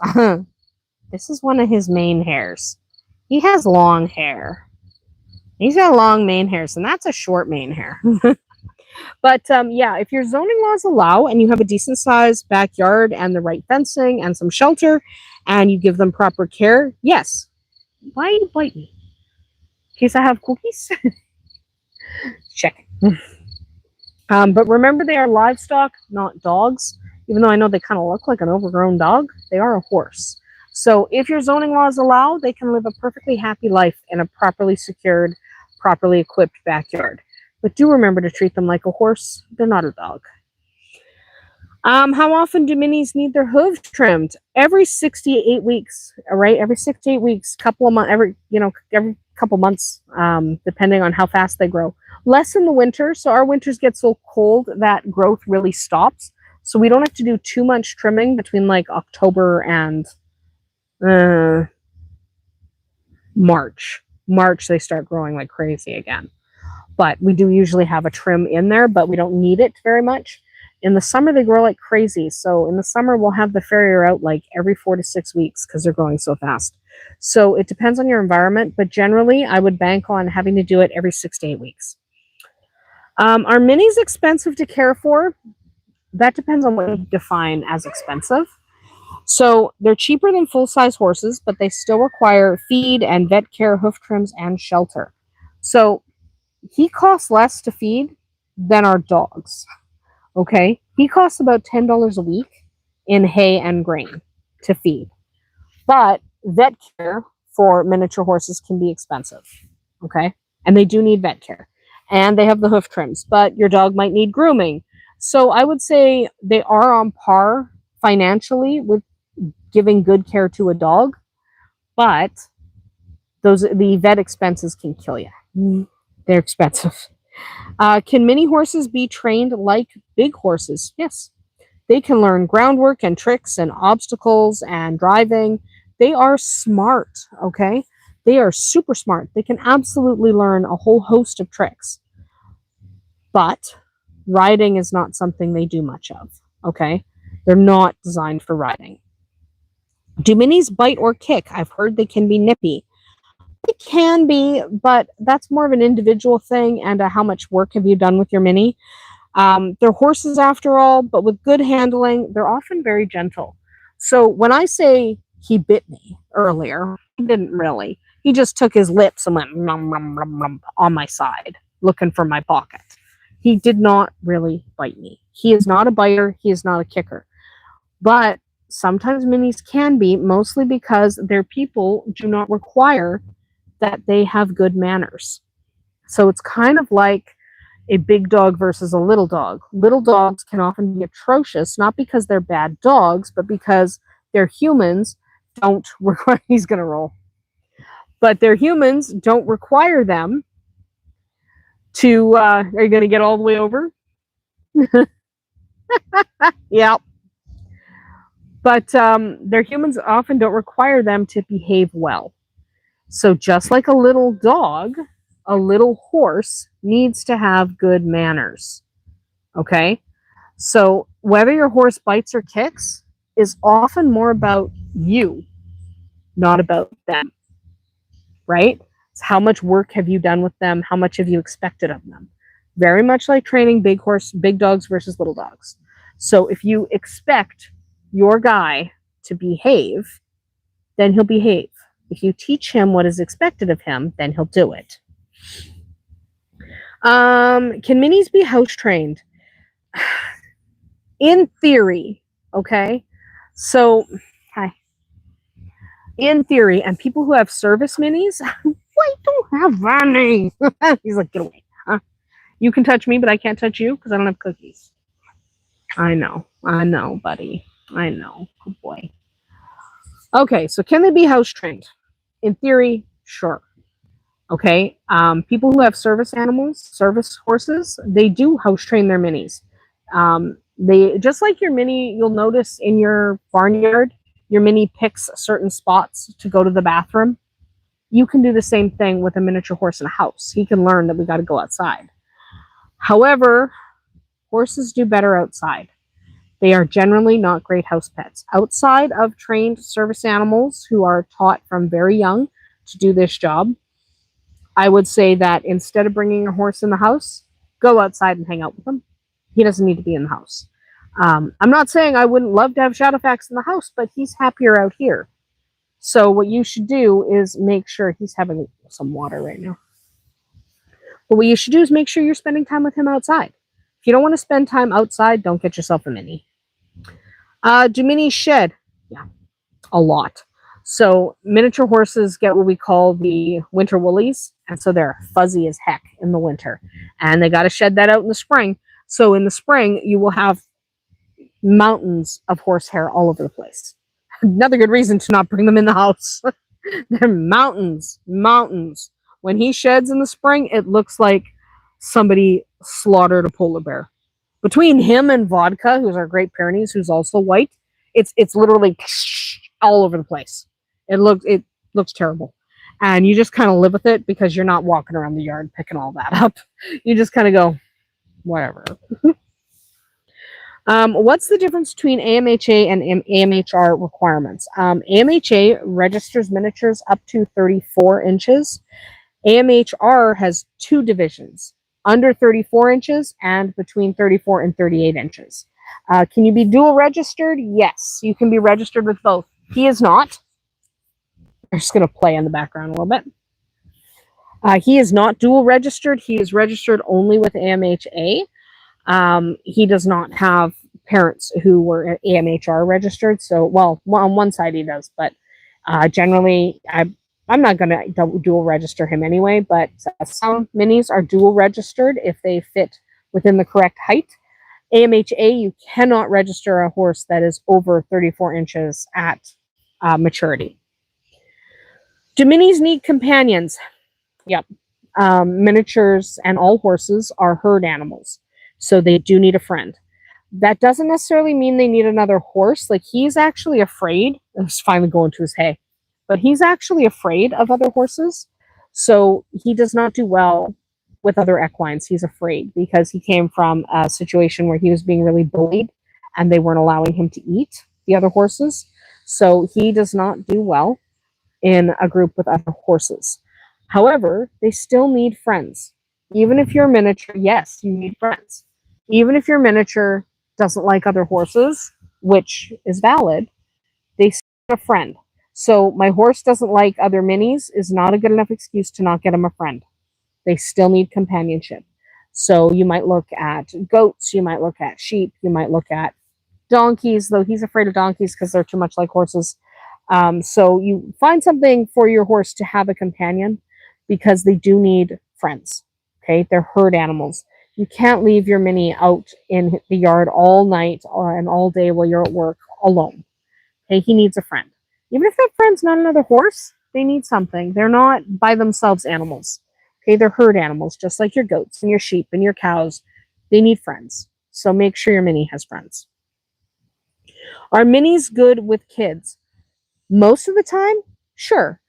This is one of his mane hairs. He has long hair. He's got long mane hairs, and that's a short mane hair. But yeah, if your zoning laws allow and you have a decent sized backyard and the right fencing and some shelter and you give them proper care, yes. Why you bite me? In case I have cookies? Check. But remember, they are livestock, not dogs. Even though I know they kind of look like an overgrown dog, they are a horse. So if your zoning laws allow, they can live a perfectly happy life in a properly secured, properly equipped backyard. But do remember to treat them like a horse. They're not a dog. How often do minis need their hooves trimmed? Every 6 to 8 weeks, all right? Every 6 to 8 weeks, couple of months, every couple months, depending on how fast they grow. Less in the winter, so our winters get so cold that growth really stops. So we don't have to do too much trimming between like October and March. March, they start growing like crazy again. But we do usually have a trim in there, but we don't need it very much. In the summer, they grow like crazy. So in the summer, we'll have the farrier out like every 4 to 6 weeks because they're growing so fast. So it depends on your environment, but generally, I would bank on having to do it every 6 to 8 weeks. Are minis expensive to care for? That depends on what you define as expensive. So they're cheaper than full-size horses, but they still require feed and vet care, hoof trims, and shelter. So he costs less to feed than our dogs. Okay? He costs about $10 a week in hay and grain to feed. But vet care for miniature horses can be expensive. Okay? And they do need vet care. And they have the hoof trims, but your dog might need grooming. So I would say they are on par financially with giving good care to a dog, but the vet expenses can kill you. They're expensive. Can mini horses be trained like big horses? Yes. They can learn groundwork and tricks and obstacles and driving. They are smart, okay? They are super smart. They can absolutely learn a whole host of tricks. But riding is not something they do much of, okay? They're not designed for riding. Do minis bite or kick? I've heard they can be nippy. They can be, but that's more of an individual thing and how much work have you done with your mini. They're horses after all, but with good handling, they're often very gentle. So when I say he bit me earlier, he didn't really. He just took his lips and went nom, nom, nom, nom, on my side, looking for my pocket. He did not really bite me. He is not a biter. He is not a kicker. But sometimes minis can be, mostly because their people do not require that they have good manners. So it's kind of like a big dog versus a little dog. Little dogs can often be atrocious, not because they're bad dogs, but because their humans don't require, he's going to roll, but their humans don't require them to, are you going to get all the way over? Yeah. But their humans often don't require them to behave well. So just like a little dog, a little horse needs to have good manners. Okay? So whether your horse bites or kicks is often more about you, not about them. Right? It's how much work have you done with them? How much have you expected of them? Very much like training big dogs versus little dogs. So if you expect your guy to behave, then he'll behave. If you teach him what is expected of him, then he'll do it. Can minis be house trained? In theory, okay? So, hi. In theory, and people who have service minis, I don't have any. He's like, get away. Huh? You can touch me, but I can't touch you because I don't have cookies. I know, buddy. I know. Good boy. Okay, so can they be house trained? In theory, sure. Okay, people who have service animals, service horses, they do house train their minis. They just like your mini. You'll notice in your barnyard, your mini picks certain spots to go to the bathroom. You can do the same thing with a miniature horse in a house. He can learn that we got to go outside. However, horses do better outside. They are generally not great house pets. Outside of trained service animals who are taught from very young to do this job, I would say that instead of bringing a horse in the house, go outside and hang out with him. He doesn't need to be in the house. I'm not saying I wouldn't love to have Shadowfax in the house, but he's happier out here. So what you should do is make sure he's having some water right now. But what you should do is make sure you're spending time with him outside. If you don't want to spend time outside, don't get yourself a mini. Do minis shed? Yeah, a lot. So miniature horses get what we call the winter woolies, and so they're fuzzy as heck in the winter, and they got to shed that out in the spring. So in the spring, you will have mountains of horsehair all over the place. Another good reason to not bring them in the house. They're mountains. When he sheds in the spring, it looks like somebody slaughtered a polar bear. Between him and Vodka, who's our Great Pyrenees, who's also white, it's literally all over the place. It looks terrible. And you just kind of live with it because you're not walking around the yard picking all that up. You just kind of go, whatever. What's the difference between AMHA and AMHR requirements? AMHA registers miniatures up to 34 inches. AMHR has two divisions, under 34 inches and between 34 and 38 inches. Can you be dual registered? Yes, you can be registered with both. He is not. I'm just going to play in the background a little bit. He is not dual registered. He is registered only with AMHA. He does not have parents who were AMHR registered. So, well, on one side he does, but generally I'm not going to dual register him anyway, but some minis are dual registered if they fit within the correct height. AMHA, you cannot register a horse that is over 34 inches at maturity. Do minis need companions? Yep. Miniatures and all horses are herd animals, so they do need a friend. That doesn't necessarily mean they need another horse. Like, he's actually afraid. It's finally going to his hay. But he's actually afraid of other horses. So he does not do well with other equines. He's afraid because he came from a situation where he was being really bullied and they weren't allowing him to eat the other horses. So he does not do well in a group with other horses. However, they still need friends. Even if you're miniature, yes, you need friends. Even if your miniature doesn't like other horses, which is valid, they still need a friend. So my horse doesn't like other minis is not a good enough excuse to not get him a friend. They still need companionship. So you might look at goats, you might look at sheep, you might look at donkeys, though he's afraid of donkeys because they're too much like horses. So you find something for your horse to have a companion because they do need friends. Okay, they're herd animals. You can't leave your mini out in the yard all night and all day while you're at work alone. Okay, he needs a friend. Even if that friend's not another horse, they need something. They're not by themselves animals. Okay, they're herd animals, just like your goats and your sheep and your cows. They need friends. So make sure your mini has friends. Are minis good with kids? Most of the time, sure.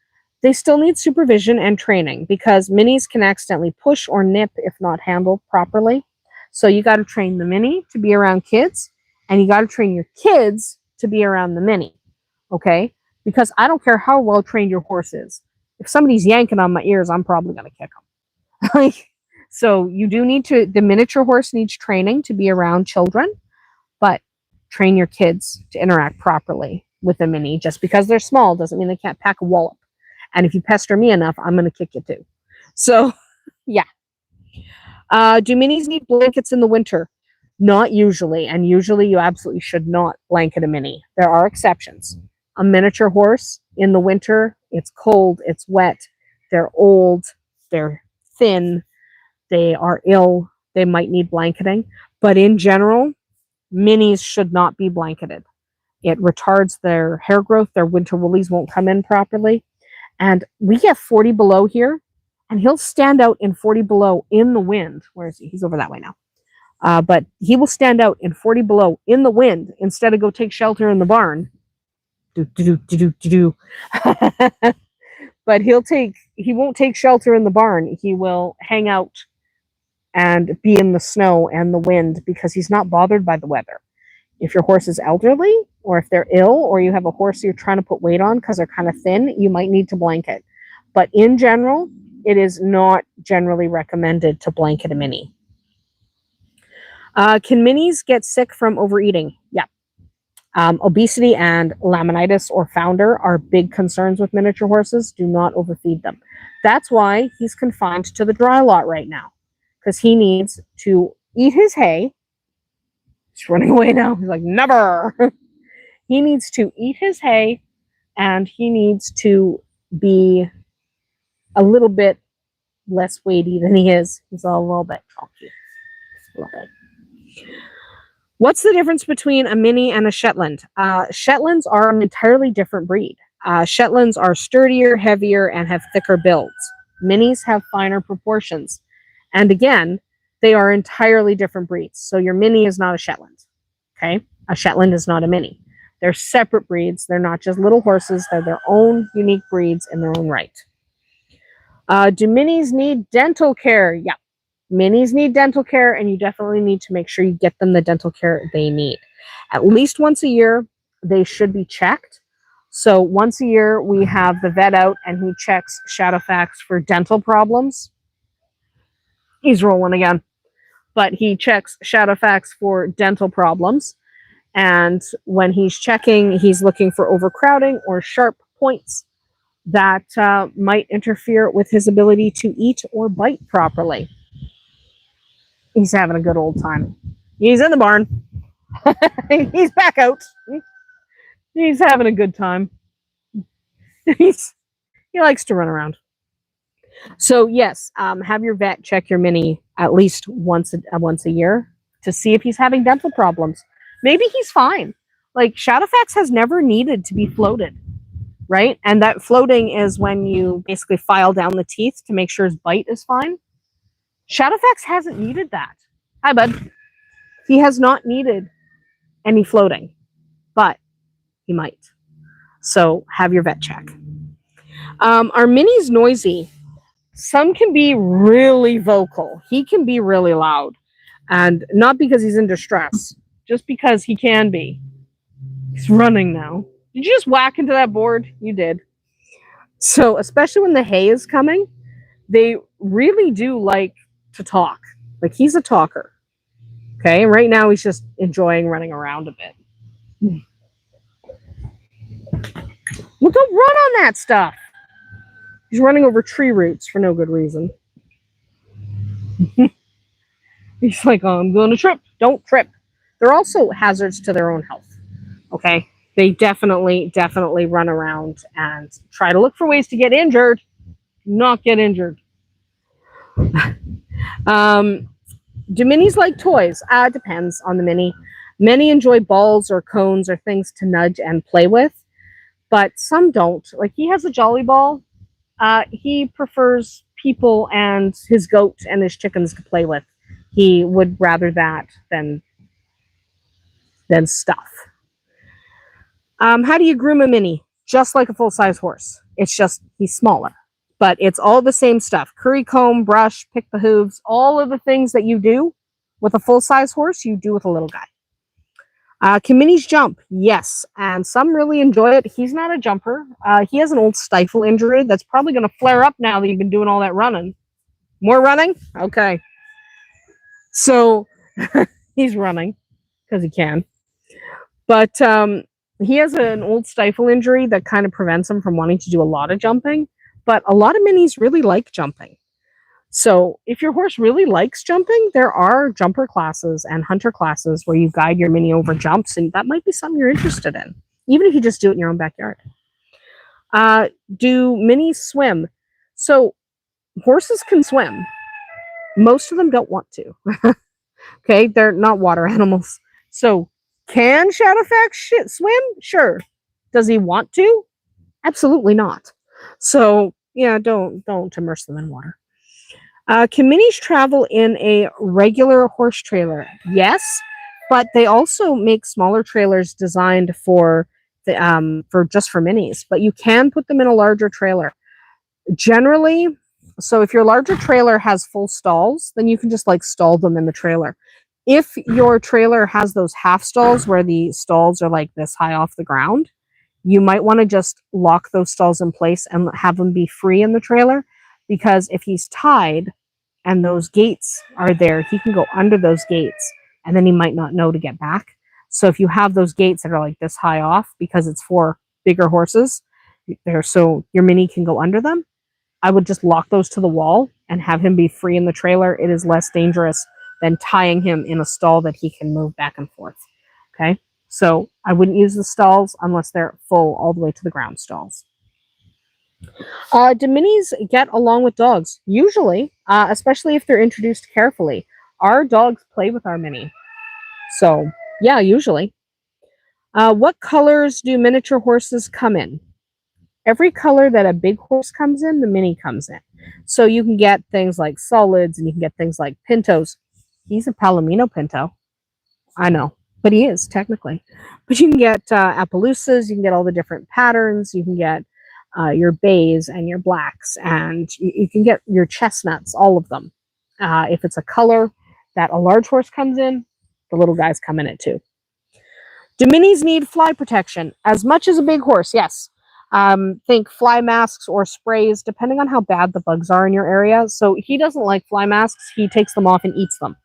They still need supervision and training because minis can accidentally push or nip if not handled properly. So you got to train the mini to be around kids, and you got to train your kids to be around the mini. Okay? Because I don't care how well trained your horse is. If somebody's yanking on my ears, I'm probably going to kick them. So you do need to, the miniature horse needs training to be around children, but train your kids to interact properly with the mini. Just because they're small doesn't mean they can't pack a wallop. And if you pester me enough, I'm going to kick you too. So, yeah. Do minis need blankets in the winter? Not usually. And usually you absolutely should not blanket a mini. There are exceptions. A miniature horse in the winter, it's cold, it's wet, they're old, they're thin, they are ill, they might need blanketing. But in general, minis should not be blanketed. It retards their hair growth. Their winter woolies won't come in properly. And we get 40 below here, and he'll stand out in 40 below in the wind. Where is he? He's over that way now. But he will stand out in 40 below in the wind instead of go take shelter in the barn. But he won't take shelter in the barn. He will hang out and be in the snow and the wind because he's not bothered by the weather. If your horse is elderly, or if they're ill, or you have a horse you're trying to put weight on because they're kind of thin, you might need to blanket. But in general, it is not generally recommended to blanket a mini. Can minis get sick from overeating? Yeah. Obesity and laminitis or founder are big concerns with miniature horses. Do not overfeed them. That's why he's confined to the dry lot right now, because he needs to eat his hay. He's running away now. He's like, never. He needs to eat his hay, and he needs to be a little bit less weighty than he is. He's a little bit chunky. A little bit. What's the difference between a mini and a Shetland? Shetlands are an entirely different breed. Shetlands are sturdier, heavier, and have thicker builds. Minis have finer proportions. And again, they are entirely different breeds. So your mini is not a Shetland. Okay? A Shetland is not a mini. They're separate breeds. They're not just little horses. They're their own unique breeds in their own right. Do minis need dental care? Yeah. Minis need dental care, and you definitely need to make sure you get them the dental care they need. At least once a year, they should be checked. So once a year, we have the vet out, and he checks Shadowfax for dental problems. He's rolling again. But he checks Shadowfax for dental problems. And when he's checking, he's looking for overcrowding or sharp points that might interfere with his ability to eat or bite properly. He's having a good old time. He's in the barn. He's back out. He's having a good time. He likes to run around. So yes, have your vet check your mini at least once a year to see if he's having dental problems. Maybe he's fine. Like Shadowfax has never needed to be floated, right? And that floating is when you basically file down the teeth to make sure his bite is fine. Shadowfax hasn't needed that. Hi, bud. He has not needed any floating, but he might. So have your vet check. Are minis noisy? Some can be really vocal. He can be really loud. And not because he's in distress, just because he can be. He's running now. Did you just whack into that board? You did. So especially when the hay is coming, they really do like to talk. Like he's a talker. Okay, right now he's just enjoying running around a bit. Well, don't run on that stuff. He's running over tree roots for no good reason. He's like, oh, I'm going to trip. Don't trip. They're also hazards to their own health. Okay, they definitely run around and try to look for ways to get injured, not get injured. Do minis like toys? Depends on the mini. Many enjoy balls or cones or things to nudge and play with, but some don't. Like he has a jolly ball. He prefers people and his goat and his chickens to play with. He would rather that than stuff. How do you groom a mini? Just like a full-size horse. It's just he's smaller. But it's all the same stuff. Curry comb, brush, pick the hooves, all of the things that you do with a full-size horse, you do with a little guy. Can minis jump? Yes. And some really enjoy it. He's not a jumper. He has an old stifle injury that's probably going to flare up now that you've been doing all that running. More running? Okay. So he's running because he can. But he has an old stifle injury that kind of prevents him from wanting to do a lot of jumping. But a lot of minis really like jumping. So if your horse really likes jumping, there are jumper classes and hunter classes where you guide your mini over jumps, and that might be something you're interested in, even if you just do it in your own backyard. Do minis swim? So horses can swim. Most of them don't want to. Okay, they're not water animals. So Can Shadowfax swim? Sure. Does he want to? Absolutely not. So yeah, don't immerse them in water. Can minis travel in a regular horse trailer? Yes, but they also make smaller trailers designed for just for minis. But you can put them in a larger trailer. Generally, so if your larger trailer has full stalls, then you can just like stall them in the trailer. If your trailer has those half stalls where the stalls are like this high off the ground, you might want to just lock those stalls in place and have them be free in the trailer, because if he's tied and those gates are there, he can go under those gates and then he might not know to get back. So if you have those gates that are like this high off, because it's for bigger horses there, so your mini can go under them, I would just lock those to the wall and have him be free in the trailer. It is less dangerous than tying him in a stall that he can move back and forth. Okay, so I wouldn't use the stalls unless they're full all the way to the ground stalls. Do minis get along with dogs? Usually, especially if they're introduced carefully. Our dogs play with our mini. So, yeah, usually. What colors do miniature horses come in? Every color that a big horse comes in, the mini comes in. So you can get things like solids and you can get things like pintos. He's a Palomino pinto. I know, but he is technically. But you can get Appaloosas, you can get all the different patterns, you can get your bays and your blacks, and you can get your chestnuts, all of them. If it's a color that a large horse comes in, the little guys come in it too. Do minis need fly protection? As much as a big horse, yes. Think fly masks or sprays, depending on how bad the bugs are in your area. So he doesn't like fly masks. He takes them off and eats them.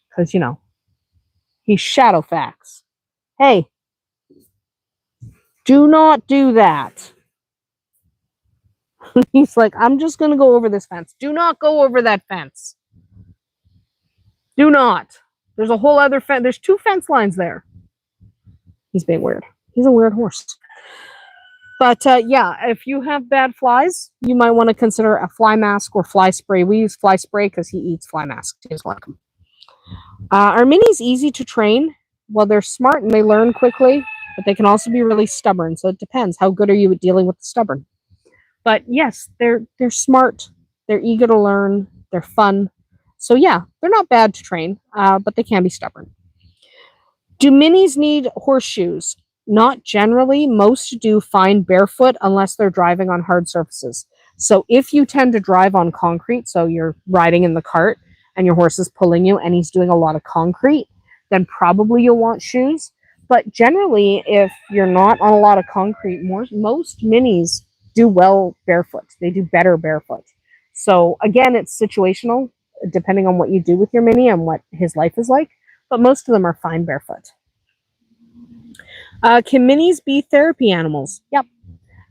Because, you know, he's Shadowfax. Hey, do not do that. He's like, I'm just going to go over this fence. Do not go over that fence. Do not. There's a whole other fence. There's 2 fence lines there. He's being weird. He's a weird horse. But yeah, if you have bad flies, you might want to consider a fly mask or fly spray. We use fly spray because he eats fly masks. He doesn't like them. Are minis easy to train? Well, they're smart and they learn quickly, but they can also be really stubborn. So it depends. How good are you at dealing with the stubborn? But yes, they're smart. They're eager to learn. They're fun. So yeah, they're not bad to train, but they can be stubborn. Do minis need horseshoes? Not generally. Most do fine barefoot unless they're driving on hard surfaces. So if you tend to drive on concrete, so you're riding in the cart and your horse is pulling you and he's doing a lot of concrete, then probably you'll want shoes. But generally, if you're not on a lot of concrete, most minis do well barefoot. They do better barefoot. So again, it's situational, depending on what you do with your mini and what his life is like. But most of them are fine barefoot. Can minis be therapy animals? Yep.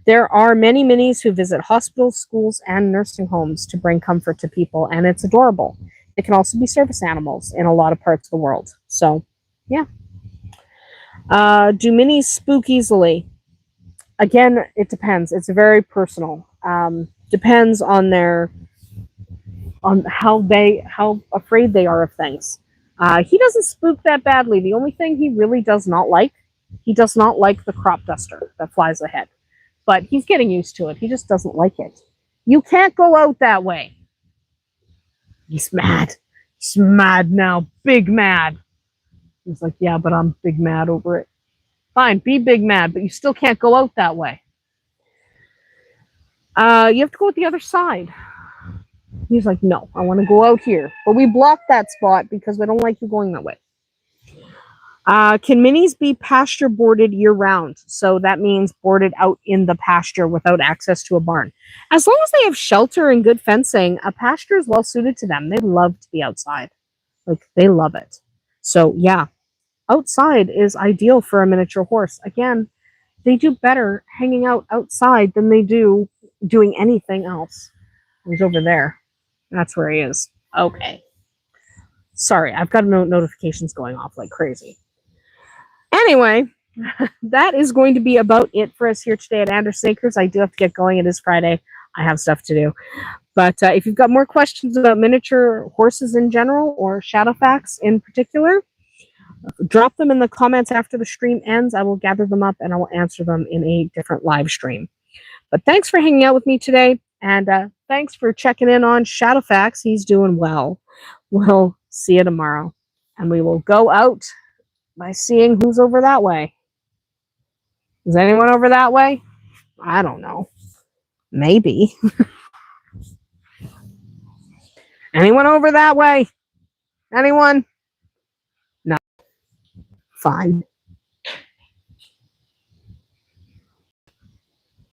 There are many minis who visit hospitals, schools, and nursing homes to bring comfort to people, and it's adorable. They can also be service animals in a lot of parts of the world. So, yeah. Do minis spook easily? Again, it depends. It's very personal. Depends on how afraid they are of things. He doesn't spook that badly. The only thing he really does not like, he does not like the crop duster that flies ahead. But he's getting used to it. He just doesn't like it. You can't go out that way. He's mad. He's mad now. Big mad. He's like, yeah, but I'm big mad over it. Fine, be big mad, but you still can't go out that way. You have to go at the other side. He's like, no, I want to go out here. But we blocked that spot because we don't like you going that way. Can minis be pasture boarded year-round? So that means boarded out in the pasture without access to a barn. As long as they have shelter and good fencing, a pasture is well suited to them. They love to be outside. Like, they love it. So, yeah, outside is ideal for a miniature horse. Again, they do better hanging out outside than they do doing anything else. He's over there. That's where he is. Okay. Sorry, I've got notifications going off like crazy. Anyway, that is going to be about it for us here today at Andersen Acres. I do have to get going. It is Friday. I have stuff to do. But if you've got more questions about miniature horses in general or Shadowfax in particular, drop them in the comments after the stream ends. I will gather them up and I will answer them in a different live stream. But thanks for hanging out with me today. And thanks for checking in on Shadowfax. He's doing well. We'll see you tomorrow. And we will go out by seeing who's over that way. Is anyone over that way? I don't know. Maybe. Anyone over that way? Anyone? No. Fine.